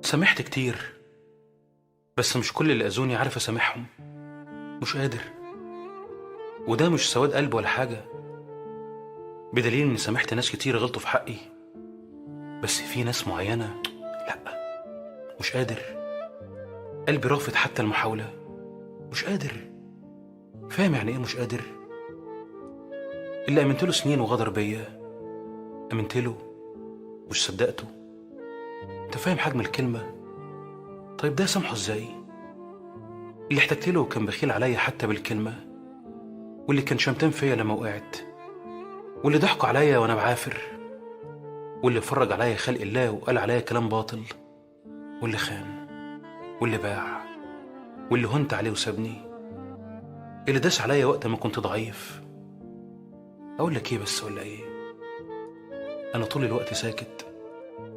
سامحت كتير، بس مش كل اللي أذوني عارف أسامحهم. مش قادر. وده مش سواد قلب ولا حاجة، بدليل إني سامحت ناس كتير غلطوا في حقي، بس في ناس معينة لأ. مش قادر. قلبي رافض حتى المحاولة. مش قادر. فاهم يعني إيه مش قادر؟ اللي أمنت له سنين وغدر بيا، أمنت له مش صدقته. أنت فاهم حجم الكلمة؟ طيب ده سامحه إزاي؟ اللي احتجت له كان بخيل عليا حتى بالكلمة، واللي كان شمتان فيا لما وقعت، واللي ضحكوا عليا وأنا بعافر، واللي فرج عليا خلق الله وقال عليا كلام باطل، واللي خان، واللي باع، واللي هنت عليه وسابني، اللي داس عليا وقت ما كنت ضعيف. أقول لك إيه بس ولا إيه؟ أنا طول الوقت ساكت،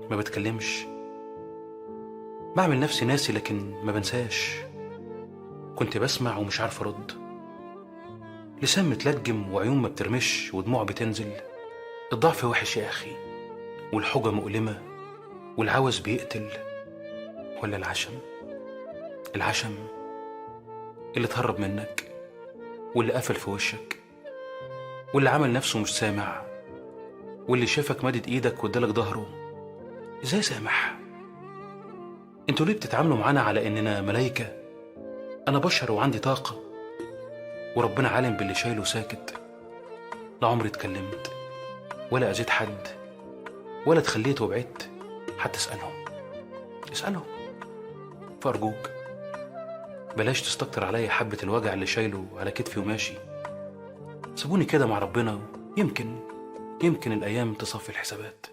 ما بتكلمش، بعمل نفسي ناسي لكن ما بنساش. كنت بسمع ومش عارف أرد، لسان متلجم وعيون ما بترمش ودموع بتنزل. الضعف وحش يا أخي، والحجة مؤلمة، والعوز بيقتل. ولا العشم؟ العشم اللي تهرب منك، واللي قفل في وشك، واللي عمل نفسه مش سامع، واللي شافك مادد ايدك وادالك ظهره. ازاي سامح؟ انتوا ليه بتتعاملوا معانا على اننا ملايكة؟ انا بشر وعندي طاقة، وربنا عالم باللي شايله ساكت. لا عمري اتكلمت ولا اذيت حد ولا اتخليت وبعدت حتى اسألهم. اسألهم. فأرجوك بلاش تستكتر عليا حبة الوجع اللي شايله على كتفي وماشي. سيبوني كده مع ربنا، يمكن الأيام تصفي الحسابات.